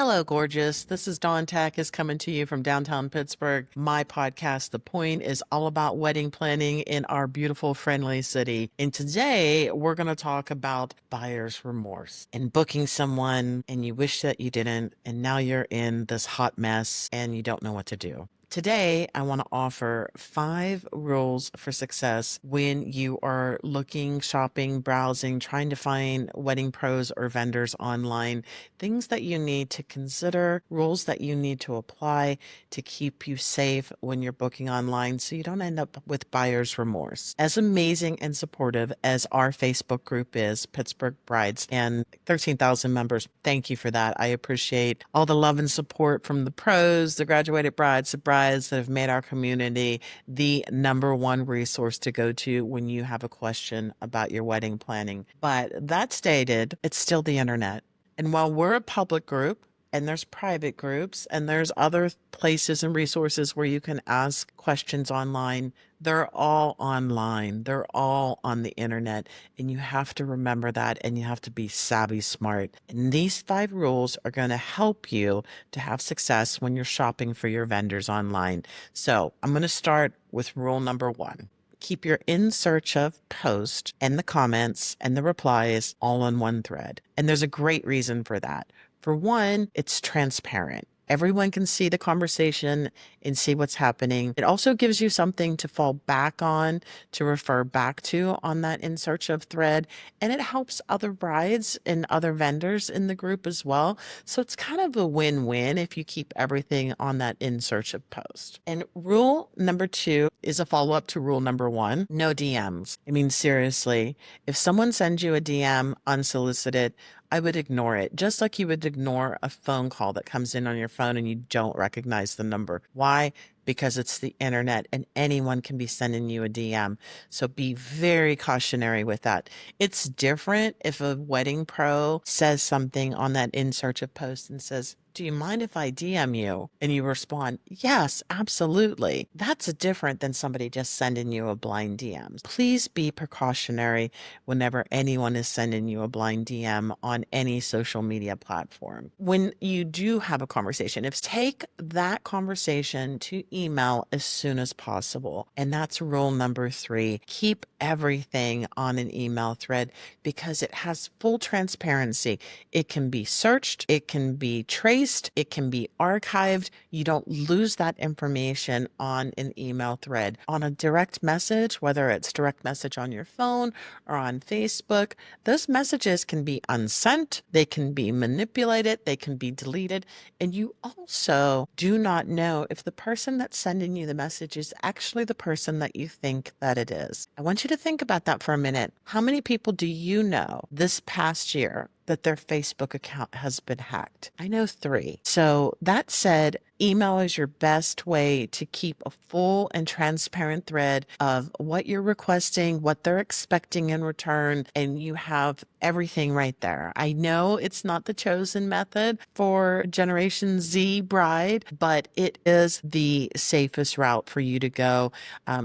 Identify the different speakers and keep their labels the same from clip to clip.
Speaker 1: Hello, gorgeous. This is Dawn Takacs coming to you from downtown Pittsburgh. My podcast, The Point, is all about wedding planning in our beautiful, friendly city. And today we're going to talk about buyer's remorse and booking someone and you wish that you didn't. And now you're in this hot mess and you don't know what to do. Today, I want to offer 5 rules for success when you are looking, shopping, browsing, trying to find wedding pros or vendors online. Things that you need to consider, rules that you need to apply to keep you safe when you're booking online so you don't end up with buyer's remorse. As amazing and supportive as our Facebook group is, Pittsburgh Brides, and 13,000 members, thank you for that. I appreciate all the love and support from the pros, the graduated brides, the brides that have made our community the number one resource to go to when you have a question about your wedding planning. But that stated, it's still the internet. And while we're a public group, and there's private groups, and there's other places and resources where you can ask questions online, they're all online. They're all on the internet. And you have to remember that, and you have to be savvy smart. And these 5 rules are going to help you to have success when you're shopping for your vendors online. So I'm going to start with rule number 1. Keep your in search of post and the comments and the replies all on one thread. And there's a great reason for that. For one, it's transparent. Everyone can see the conversation and see what's happening. It also gives you something to fall back on, to refer back to on that in search of thread. And it helps other brides and other vendors in the group as well. So it's kind of a win-win if you keep everything on that in search of post. And rule number 2 is a follow-up to rule number 1, no DMs. I mean, seriously, if someone sends you a DM unsolicited, I would ignore it, just like you would ignore a phone call that comes in on your phone and you don't recognize the number. Why? Because it's the internet and anyone can be sending you a DM. So be very cautionary with that. It's different if a wedding pro says something on that in search of post and says, do you mind if I DM you? And you respond, yes, absolutely. That's different than somebody just sending you a blind DM. Please be precautionary whenever anyone is sending you a blind DM on any social media platform. When you do have a conversation, take that conversation to email as soon as possible. And that's rule number 3. Keep everything on an email thread because it has full transparency. It can be searched, it can be traced, it can be archived. You don't lose that information on an email thread. On a direct message, whether it's direct message on your phone or on Facebook, those messages can be unsent, they can be manipulated, they can be deleted, and you also do not know if the person that's sending you the message is actually the person that you think that it is. I want you to think about that for a minute. How many people do you know this past year that their Facebook account has been hacked? I know 3. So that said, email is your best way to keep a full and transparent thread of what you're requesting, what they're expecting in return, and you have everything right there. I know it's not the chosen method for Generation Z bride, but it is the safest route for you to go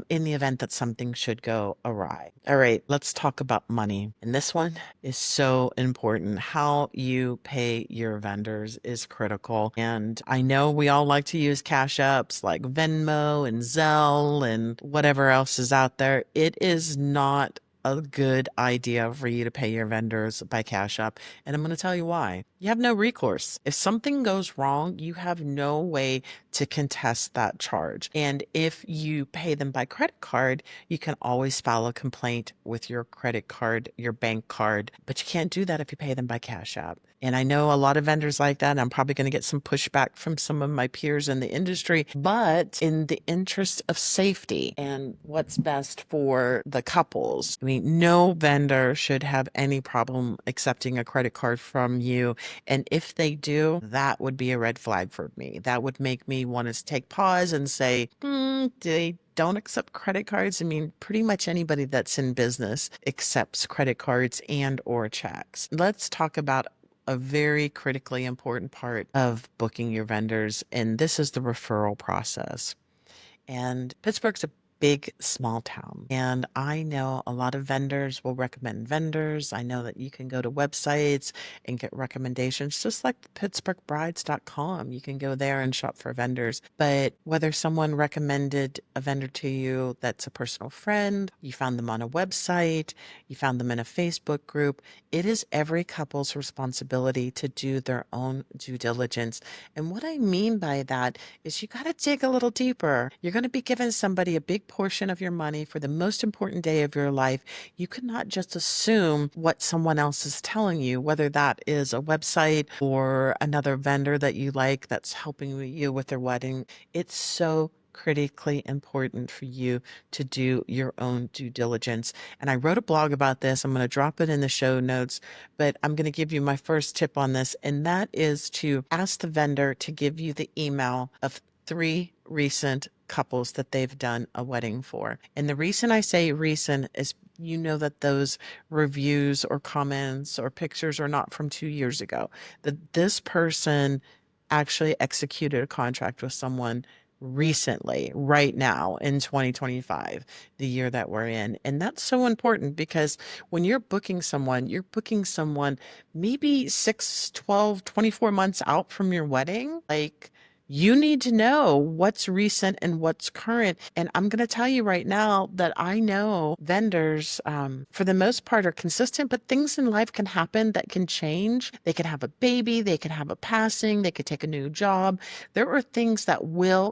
Speaker 1: in the event that something should go awry. All right, let's talk about money. And this one is so important. How you pay your vendors is critical. And I know we all like to use cash apps like Venmo and Zelle and whatever else is out there. It is not a good idea for you to pay your vendors by Cash App. And I'm going to tell you why. You have no recourse. If something goes wrong, you have no way to contest that charge. And if you pay them by credit card, you can always file a complaint with your credit card, your bank card, but you can't do that if you pay them by Cash App. And I know a lot of vendors like that, and I'm probably going to get some pushback from some of my peers in the industry, but in the interest of safety and what's best for the couples, I mean, no vendor should have any problem accepting a credit card from you. And if they do, that would be a red flag for me. That would make me want to take pause and say, they don't accept credit cards. I mean, pretty much anybody that's in business accepts credit cards and or checks. Let's talk about a very critically important part of booking your vendors, and this is the referral process. And Pittsburgh's a big, small town. And I know a lot of vendors will recommend vendors. I know that you can go to websites and get recommendations, just like pittsburghbrides.com. You can go there and shop for vendors. But whether someone recommended a vendor to you that's a personal friend, you found them on a website, you found them in a Facebook group, it is every couple's responsibility to do their own due diligence. And what I mean by that is you got to dig a little deeper. You're going to be giving somebody a big portion of your money for the most important day of your life. You cannot just assume what someone else is telling you, whether that is a website or another vendor that you like that's helping you with their wedding. It's so critically important for you to do your own due diligence. And I wrote a blog about this. I'm going to drop it in the show notes, but I'm going to give you my first tip on this, and that is to ask the vendor to give you the email of 3 recent couples that they've done a wedding for. And the reason I say recent is you know that those reviews or comments or pictures are not from 2 years ago, that this person actually executed a contract with someone recently, right now in 2025, the year that we're in. And that's so important because when you're booking someone maybe 6, 12, 24 months out from your wedding. Like, you need to know what's recent and what's current. And I'm going to tell you right now that I know vendors, for the most part, are consistent, but things in life can happen that can change. They could have a baby, they could have a passing, they could take a new job. There are things that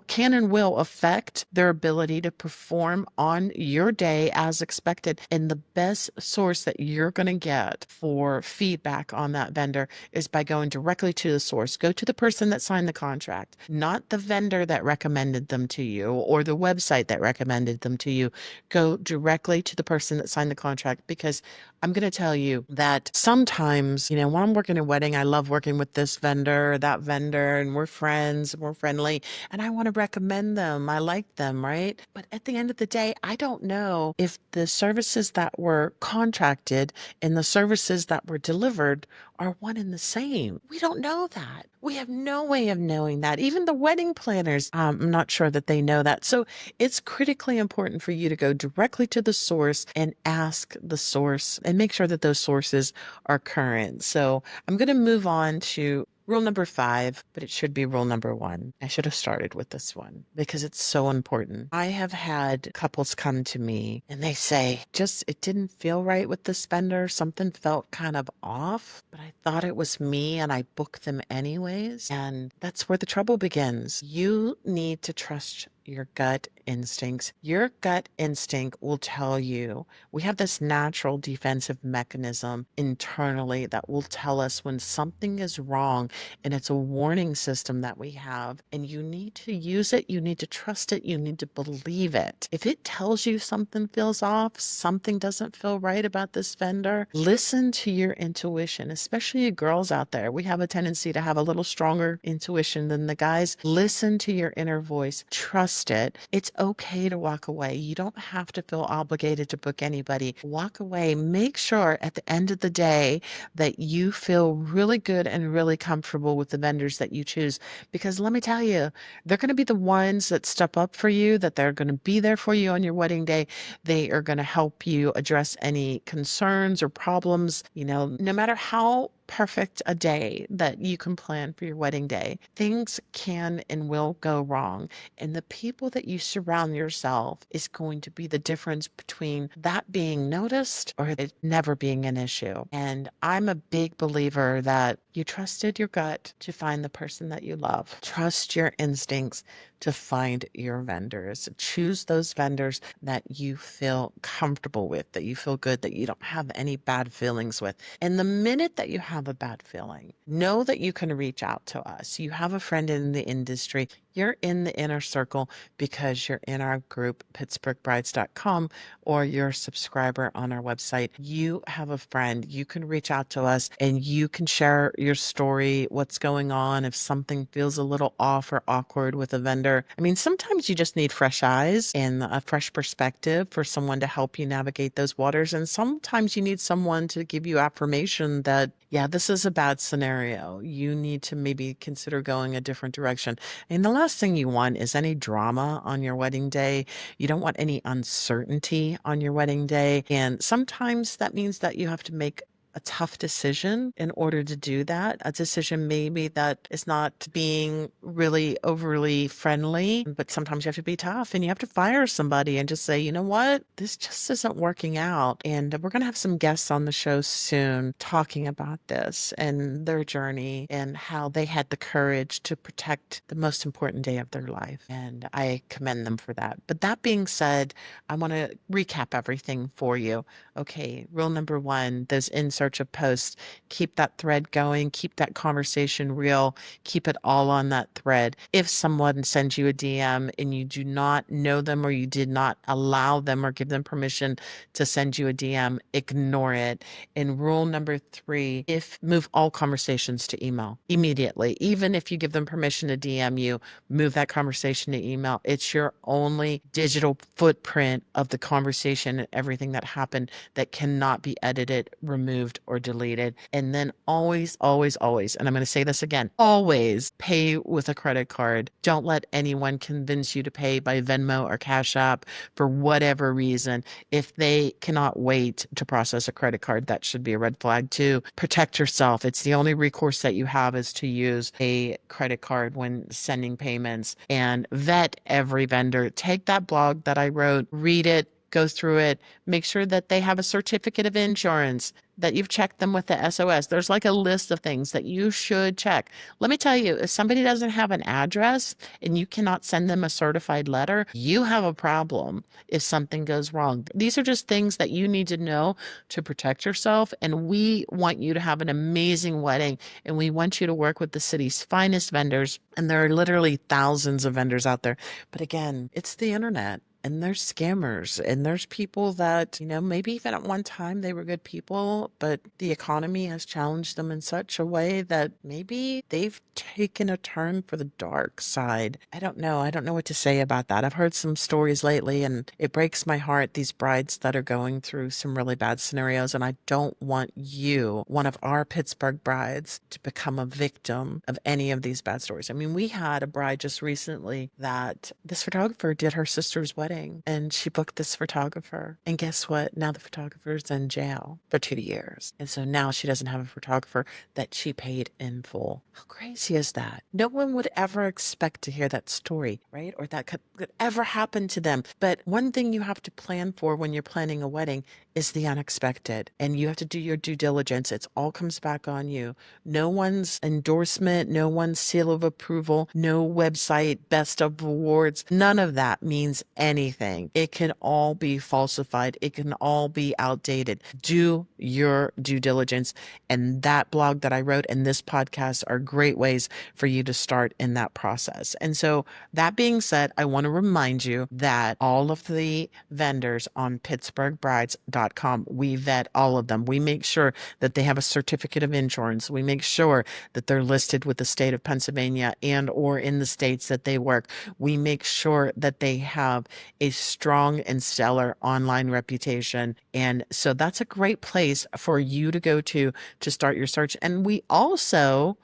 Speaker 1: can and will affect their ability to perform on your day as expected. And the best source that you're going to get for feedback on that vendor is by going directly to the source. Go to the person that signed the contract, not the vendor that recommended them to you or the website that recommended them to you. Go directly to the person that signed the contract, because I'm going to tell you that sometimes, when I'm working a wedding, I love working with this vendor, that vendor, and we're friends, we're friendly, and I want to recommend them. I like them, right? But at the end of the day, I don't know if the services that were contracted and the services that were delivered are one and the same. We don't know that. We have no way of knowing that. Even the wedding planners, I'm not sure that they know that. So it's critically important for you to go directly to the source and ask the source and make sure that those sources are current. So I'm going to move on to rule number 5, but it should be rule number 1. I should have started with this one because it's so important. I have had couples come to me and they say, it didn't feel right with this vendor. Something felt kind of off, but I thought it was me and I booked them anyways. And that's where the trouble begins. You need to trust your gut instincts. Your gut instinct will tell you. We have this natural defensive mechanism internally that will tell us when something is wrong, and it's a warning system that we have, and you need to use it. You need to trust it. You need to believe it. If it tells you something feels off, something doesn't feel right about this vendor, listen to your intuition, especially you girls out there. We have a tendency to have a little stronger intuition than the guys. Listen to your inner voice. Trust it. It's okay to walk away. You don't have to feel obligated to book anybody. Walk away. Make sure at the end of the day that you feel really good and really comfortable with the vendors that you choose. Because let me tell you, they're going to be the ones that step up for you, that they're going to be there for you on your wedding day. They are going to help you address any concerns or problems. No matter how perfect a day that you can plan for your wedding day, things can and will go wrong. And the people that you surround yourself is going to be the difference between that being noticed or it never being an issue. And I'm a big believer that you trusted your gut to find the person that you love. Trust your instincts to find your vendors. Choose those vendors that you feel comfortable with, that you feel good, that you don't have any bad feelings with. And the minute that you have a bad feeling, know that you can reach out to us. You have a friend in the industry. You're in the inner circle because you're in our group, pittsburghbrides.com, or you're a subscriber on our website. You have a friend. You can reach out to us and you can share your story, what's going on, if something feels a little off or awkward with a vendor. I mean, sometimes you just need fresh eyes and a fresh perspective for someone to help you navigate those waters. And sometimes you need someone to give you affirmation that, yeah, this is a bad scenario. You need to maybe consider going a different direction. And the last thing you want is any drama on your wedding day. You don't want any uncertainty on your wedding day. And sometimes that means that you have to make a tough decision in order to do that. A decision maybe that is not being really overly friendly, but sometimes you have to be tough and you have to fire somebody and just say, you know what, this just isn't working out. And we're going to have some guests on the show soon talking about this and their journey and how they had the courage to protect the most important day of their life. And I commend them for that. But that being said, I want to recap everything for you. Okay, rule number one, those in search of posts, keep that thread going, keep that conversation real, keep it all on that thread. If someone sends you a DM and you do not know them or you did not allow them or give them permission to send you a DM, ignore it. And rule number three, if move all conversations to email immediately, even if you give them permission to DM you, move that conversation to email. It's your only digital footprint of the conversation and everything that happened that cannot be edited, removed, or deleted. And then always, always, always, and I'm going to say this again, always pay with a credit card. Don't let anyone convince you to pay by Venmo or Cash App for whatever reason. If they cannot wait to process a credit card, that should be a red flag too. Protect yourself. It's the only recourse that you have is to use a credit card when sending payments, and vet every vendor. Take that blog that I wrote, read it, go through it, make sure that they have a certificate of insurance, that you've checked them with the SOS. There's like a list of things that you should check. Let me tell you, if somebody doesn't have an address and you cannot send them a certified letter, you have a problem if something goes wrong. These are just things that you need to know to protect yourself. And we want you to have an amazing wedding. And we want you to work with the city's finest vendors. And there are literally thousands of vendors out there. But again, it's the internet. And there's scammers and there's people that, maybe even at one time they were good people, but the economy has challenged them in such a way that maybe they've taken a turn for the dark side. I don't know. I don't know what to say about that. I've heard some stories lately and it breaks my heart, these brides that are going through some really bad scenarios. And I don't want you, one of our Pittsburgh brides, to become a victim of any of these bad stories. I mean, we had a bride just recently that this photographer did her sister's wedding and she booked this photographer. And guess what? Now the photographer's in jail for 2 years. And so now she doesn't have a photographer that she paid in full. How crazy is that? No one would ever expect to hear that story, right? Or that could ever happen to them. But one thing you have to plan for when you're planning a wedding is the unexpected. And you have to do your due diligence. It all comes back on you. No one's endorsement, no one's seal of approval, no website, best of awards. None of that means anything. It can all be falsified. It can all be outdated. Do your due diligence. And that blog that I wrote and this podcast are great ways for you to start in that process. And so that being said, I want to remind you that all of the vendors on pittsburghbrides.com, we vet all of them. We make sure that they have a certificate of insurance. We make sure that they're listed with the state of Pennsylvania and or in the states that they work. We make sure that they have a strong and stellar online reputation. And so that's a great place for you to go to start your search. And we also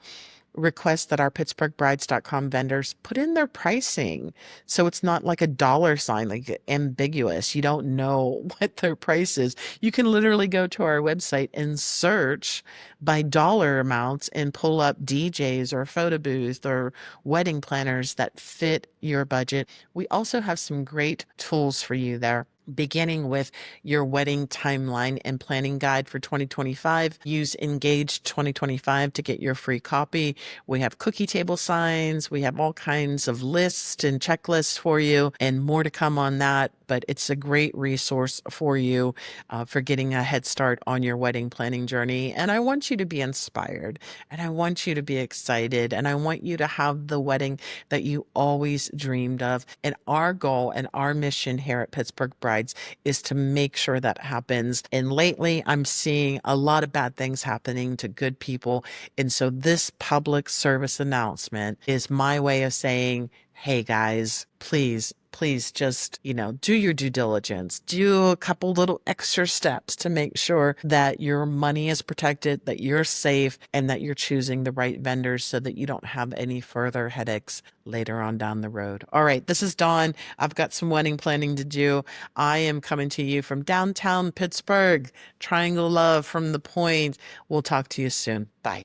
Speaker 1: request that our pittsburghbrides.com vendors put in their pricing. So it's not like a dollar sign, like ambiguous. You don't know what their price is. You can literally go to our website and search by dollar amounts and pull up DJs or photo booths or wedding planners that fit your budget. We also have some great tools for you there, beginning with your wedding timeline and planning guide for 2025. Use Engage 2025 to get your free copy. We have cookie table signs. We have all kinds of lists and checklists for you and more to come on that. But it's a great resource for you for getting a head start on your wedding planning journey. And I want you to be inspired and I want you to be excited and I want you to have the wedding that you always dreamed of. And our goal and our mission here at Pittsburgh Brides is to make sure that happens. And lately, I'm seeing a lot of bad things happening to good people. And so this public service announcement is my way of saying, Hey guys, please just, do your due diligence. Do a couple little extra steps to make sure that your money is protected, that you're safe, and that you're choosing the right vendors so that you don't have any further headaches later on down the road. All right, this is Dawn. I've got some wedding planning to do. I am coming to you from downtown Pittsburgh, Triangle Love from the Point. We'll talk to you soon. Bye.